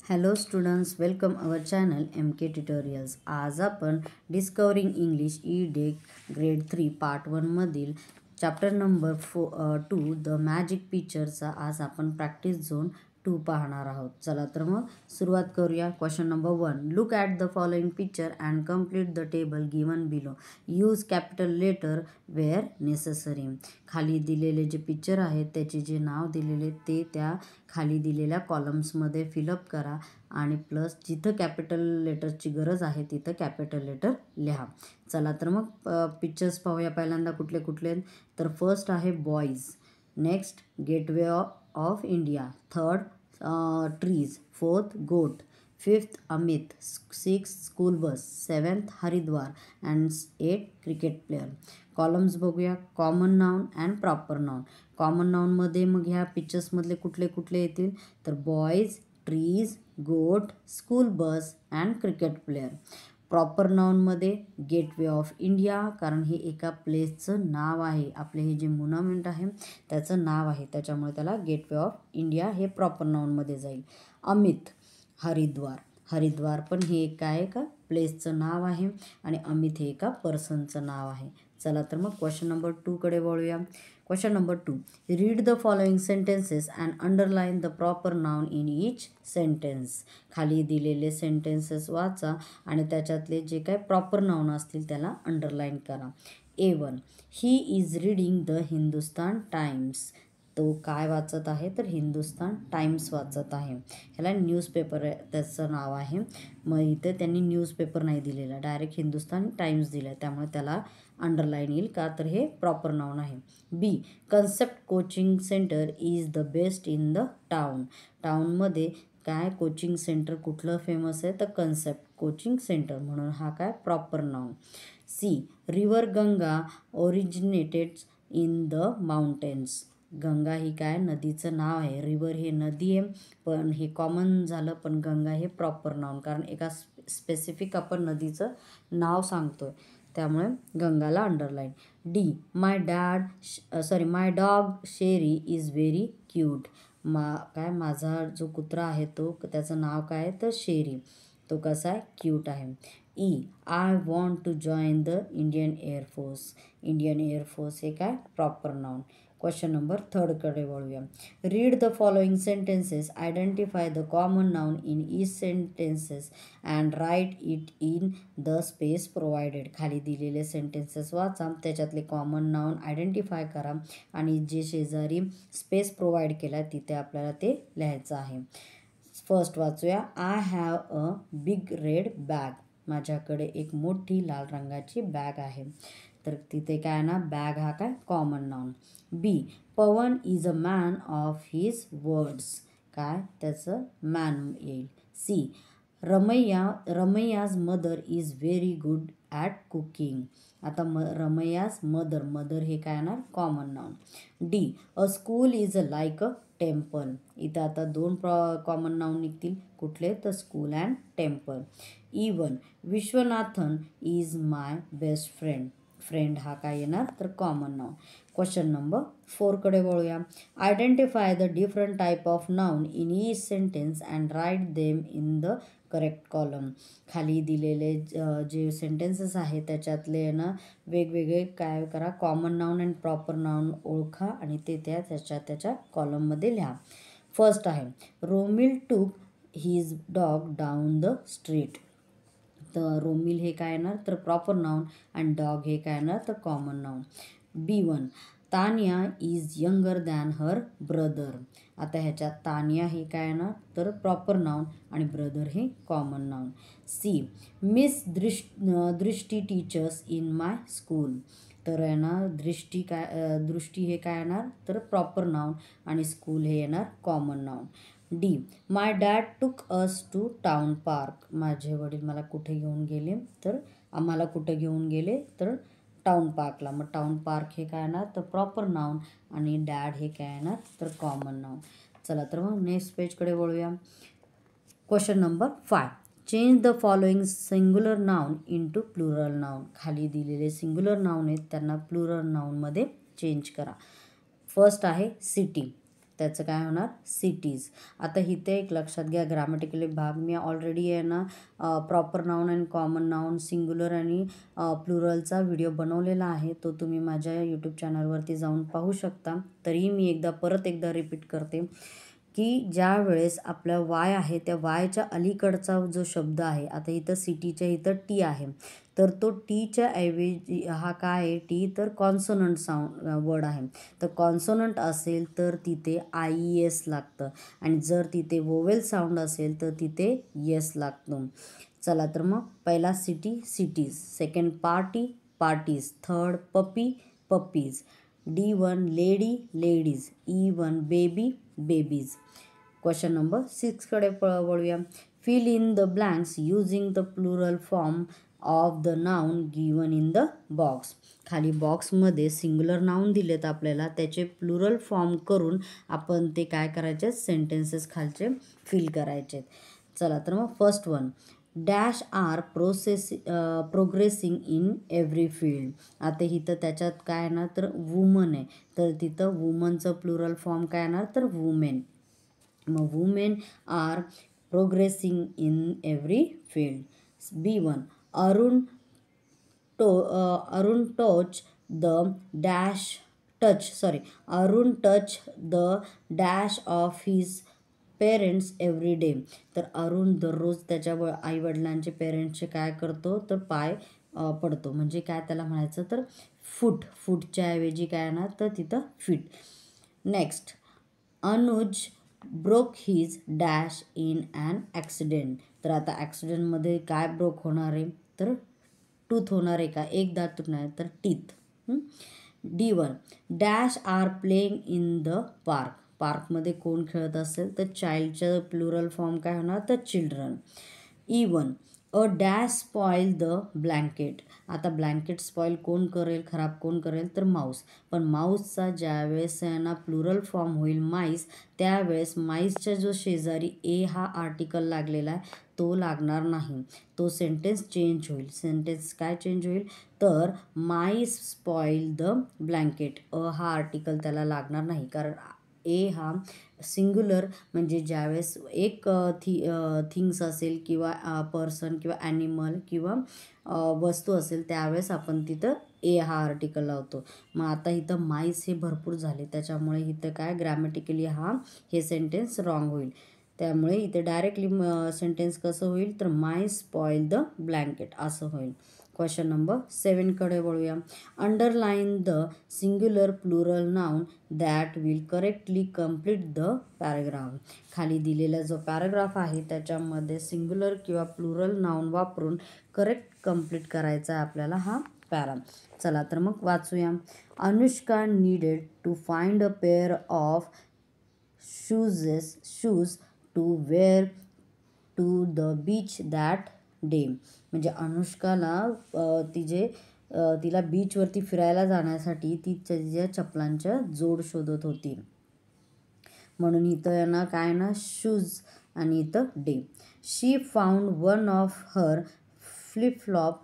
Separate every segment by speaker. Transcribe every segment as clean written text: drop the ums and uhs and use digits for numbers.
Speaker 1: Hello students, welcome our channel MK tutorials. आज आपण discovering English E grade 3 part 1 मधील chapter number 2 the magic पिक्चरचा आज आपण प्रॅक्टिस झोन 2 पाहणार आहोत. चला तर मग सुरुवात करूया. Question number 1. Look at the following picture and complete the table given below. Use capital letter where necessary. खाली दिलेले जे पिक्चर आहेत त्याचे जे नाव दिलेले ते त्या खाली दिलेल्या कॉलम्समध्ये फिलअप करा आणि प्लस जिथं कॅपिटल लेटरची गरज आहे तिथं कॅपिटल लेटर लिहा. चला तर मग पिक्चर्स पाहूया. पहिल्यांदा कुठले कुठले तर फर्स्ट आहे boys, next gateway of India, third trees, fourth goat, fifth Amit, six school bus, seventh Haridwar and 8 cricket player. Columns बघूया. Common noun and proper noun. Common नाउनमध्ये मग ह्या पिक्चर्समधले कुठले कुठले येतील तर boys, trees, goat, school bus and cricket player. Proper नाउनमध्ये गेटवे ऑफ इंडिया, कारण हे एका प्लेसचं नाव आहे. आपले हे जे मोन्युमेंट आहे त्याचं नाव आहे, त्याच्यामुळे त्याला गेटवे ऑफ इंडिया हे प्रॉपर नाउनमध्ये जाईल. अमित, हरिद्वार. हरिद्वार पण हे काय का प्लेसचं नाव आहे आणि अमित हे एका पर्सनचं नाव आहे. चला तर मग क्वेश्चन नंबर 2 कडे वळूया. Question number 2. Read the following sentences and underline the proper noun in each sentence. खाली दिलेले सेंटेन्सेस वाचा आणि त्याच्यातले जे काय प्रॉपर नाउन असतील त्याला अंडरलाईन करा. A1. He is reading the Hindustan times. तो काय वाचत आहे तर हिंदुस्तान टाइम्स वाचत आहे. ह्याला न्यूजपेपर त्याचं नाव आहे. मग इथे त्यांनी न्यूजपेपर नाही दिलेला, डायरेक्ट हिंदुस्तान टाइम्स दिलं आहे, त्यामुळे त्याला अंडरलाईन येईल का तर हे प्रॉपर नाउन आहे. B. Concept coaching centre is the best in the town. टाउनमध्ये काय कोचिंग सेंटर कुठलं फेमस आहे तर कन्सेप्ट कोचिंग सेंटर, म्हणून हा काय proper noun. C. River Ganga originated in the mountains. Ganga ही काय नदीचं नाव आहे. रिव्हर हे नदी आहे पण हे कॉमन झालं, पण गंगा हे प्रॉपर नाउन, कारण एका स्पेसिफिक आपण नदीचं नाव सांगतोय, त्यामुळे गंगाला underline. D. My dog Sheri is very cute. माझा जो कुत्रा आहे तो त्याचं नाव काय आहे तर शेरी, तो कसा आहे क्यूट आहे. E. I want to join the Indian air force. Indian air force हे काय प्रॉपर नाउन. क्वेश्चन नंबर 3 कडे वळूया. Read the following sentences, identify the common noun in each sentences and write it in the space provided. खाली दिलेले sentences वाचा, त्याच्यातले common noun identify करा आणि जे शेजारी स्पेस प्रोव्हाइड केला तिथे आपल्याला ते लिहायचं आहे. फर्स्ट वाचूया. I have a big red bag. माझ्याकडे एक मोठी लाल रंगाची बॅग आहे. तर तिथे काय ना बॅग हा काय common noun. B. Pawan is a man of his words. काय त्याचं मॅन येईल. C. Ramaiah's mother is very good at cooking. आता रमैयाज मदर हे काय येणार common noun. D. A school is a like a temple. इथं आता 2 कॉमन नाउन निघतील. कुठले तर school and temple. E1. Vishwanathan is my best friend. Friend हा काय येणार तर कॉमन नाउन. क्वेश्चन नंबर 4 कडे वळूया. Identify the different type of noun in each sentence and write them in the correct column. खाली दिलेले जे सेंटेन्सेस आहेत त्याच्यातले ना वेगवेगळे काय करा common noun and proper noun ओळखा आणि ते त्याच्या कॉलममध्ये लिहा. फर्स्ट आहे रोमिल टूक his dog down the street. तर रोमिल हे काय येणार तर प्रॉपर नाउन अँड डॉग हे काय येणार तर common noun. B1. Tania is younger than her brother. आता ह्याच्यात तानिया हे काय येणार तर प्रॉपर नाउन आणि ब्रदर हे कॉमन नाउन. C. मिस दृष्टी टीचर्स इन माय स्कूल. तर येणार दृष्टी हे काय येणार तर प्रॉपर नाउन आणि स्कूल हे येणार कॉमन नाउन. D. माय डॅड टूक अस टू टाउन पार्क. माझे वडील मला कुठे घेऊन गेले तर आम्हाला कुठे घेऊन गेले तर टाउन पार्कला. मग टाउन पार्क हे काय येणार तर प्रॉपर नाउन आणि डॅड हे काय येणार तर कॉमन नाउन. चला तर मग नेक्स्ट पेजकडे वळूया. Question number 5. Change the following singular noun into plural noun. खाली दिलेले सिंग्युलर नाउन आहेत त्यांना प्लुरल नाउनमध्ये चेंज करा. फर्स्ट आहे सिटी. त्याचं काय होणार सिटीज. आता इथे एक लक्षात घ्या ग्रामॅटिकली भाग मी ऑलरेडी आहे ना प्रॉपर नाऊन आणि कॉमन नाऊन सिंग्युलर आणि प्लुरलचा व्हिडिओ बनवलेला आहे, तो तुम्ही माझ्या यूट्यूब चॅनलवरती जाऊन पाहू शकता. तरीही मी परत एकदा रिपीट करते की ज्या वेळेस आपल्या वाय आहे त्या वायच्या अलीकडचा जो शब्द आहे, आता इथं सिटीच्या इथं टी आहे, तर तो टीच्या ऐवजी हा काय आहे टी तर कॉन्सोनंट साऊंड वर्ड आहे. तर कॉन्सोनंट असेल तर तिथे आय एस लागतं आणि जर तिथे वोवेल साऊंड असेल तर तिथे येस लागतो. चला तर मग पहिला city cities, second party parties, third puppy puppies, D1 lady ladies, E1 baby babies. Question number 6 कडे वळूया. Fill in the blanks using the plural form of the noun given in the box. खाली बॉक्समध्ये singular noun दिलेत आपल्याला, त्याचे plural form करून आपण ते काय करायचे सेंटेन्सेस खालचे फिल करायचे. चला तर मग first one, dash are progressing in every field. आता इथं त्याच्यात काय येणार तर वुमन आहे, तर तिथं वुमनचं प्लुरल फॉर्म काय येणार तर वुमेन. मग women are progressing in every field. B1 Arun touch the dash Arun touch the dash of his parents every day. तर अरुण दररोज त्याच्या आईवडिलांचे पेरेंट्सचे काय करतो तर पाय पडतो, म्हणजे काय त्याला म्हणायचं तर फूटच्या ऐवजी काय येणार तर तिथं feet. Next, Anuj broke his dash in an accident. तर आता ॲक्सिडेंटमध्ये काय ब्रोक होणार आहे तर टूथ होणार आहे का, एक दात तुटणार आहे तर teeth. D1 dash are playing in the park. पार्कमध्ये कोण खेळत असेल तर चाइल्डचं प्लुरल फॉर्म काय होणार तर children. E1 a dash spoil the blanket. आता ब्लँकेट स्पॉईल कोण करेल, खराब कोण करेल तर माऊस. पण माऊसचा ज्यावेळेस ना प्लुरल फॉर्म होईल माईस, त्यावेळेस माईसच्या जो शेजारी ए हा आर्टिकल लागलेला आहे तो लागणार नाही, तो सेंटेन्स चेंज होईल. सेंटेन्स काय चेंज होईल तर माईस स्पॉईल द ब्लँकेट. हा आर्टिकल त्याला लागणार नाही, कारण ए हा सिंग्युलर म्हणजे ज्यावेळेस एक थिंग्स असेल किंवा पर्सन किंवा ॲनिमल किंवा वस्तू असेल त्यावेळेस आपण तिथं ए हा आर्टिकल लावतो. मग आता इथं माईस हे भरपूर झाले, त्याच्यामुळे इथं काय ग्रॅमॅटिकली हे सेंटेन्स रॉंग होईल. त्यामुळे इथे डायरेक्टली सेंटेन्स कसं होईल तर माईस स्पॉईल द ब्लँकेट असं होईल. क्वेश्चन नंबर 7 कडे वळूया. Underline the singular plural noun that will correctly complete the paragraph. खाली दिलेला जो पॅराग्राफ आहे त्याच्यामध्ये सिंग्युलर किंवा प्लुरल नाउन वापरून करेक्ट कंप्लीट करायचा आहे आपल्याला हा पॅरा. चला तर मग वाचूया. Anushka needed to find a pair of shoes to wear to the beach that day. म्हणजे अनुष्काला तिला बीचवरती फिरायला जाण्यासाठी ती तिच्या चपलांच्या जोड शोधत होती, म्हणून इथं ना काय ना शूज आणि इथं day. She found one of her flip-flop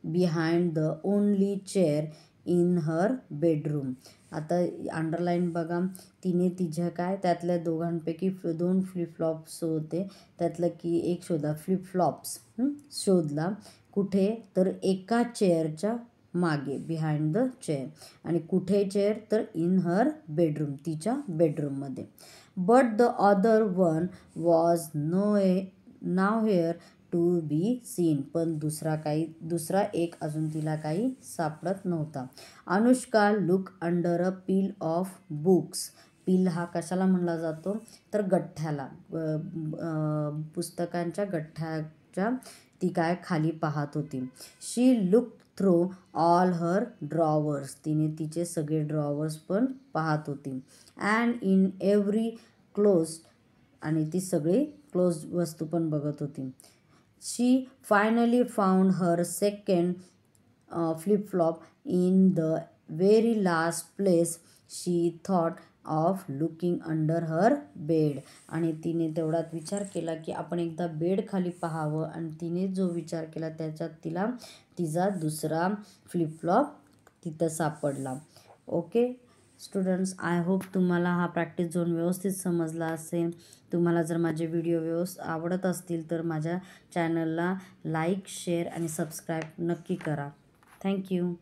Speaker 1: behind the only chair in her bedroom. आता अंडरलाईन बघा, तिने तिच्या त्यातल्या दोघांपैकी 2 फ्लिपफ्लॉप्स होते, त्यातलं की एक फ्लिपफ्लॉप्स शोधला. कुठे तर एका चेअरच्या मागे बिहाइंड द चेअर, आणि कुठे चेअर तर इन हर बेडरूम तिच्या बेडरूममध्ये. But the other one was nowhere to be seen. पण दुसरा एक अजून तिला काही सापडत नव्हता. Anushka look under a pile of books. Pile हा कशाला म्हणला जातो तर गठ्ठ्याला, पुस्तकांच्या गठ्ठ्याच्या ती खाली पाहत होती. शी लुक थ्रू ऑल हर ड्रॉवर्स. तिने तिचे सगळे ड्रॉवर्स पण पाहत होती. अँड इन एव्हरी क्लोज्ड, आणि ती सगळी क्लोज वस्तू पण बघत होती. She finally found her second flip flop in the very last place she thought of looking under her bed. आणि तिने तेवढात विचार केला की आपण एकदा बेड खाली पाहावं, आणि तिने जो विचार केला त्याच्यात तिला तिचा दुसरा फ्लिप-फ्लॉप तिथं सापडला. ओके, स्टुडंट्स, आय होप तुम्हाला हा प्रॅक्टिस झोन व्यवस्थित समजला असेल. तुम्हाला जर माझे व्हिडिओ आवडत असतील तर माझ्या चॅनलला लाईक, शेअर आणि सबस्क्राईब नक्की करा. थँक्यू.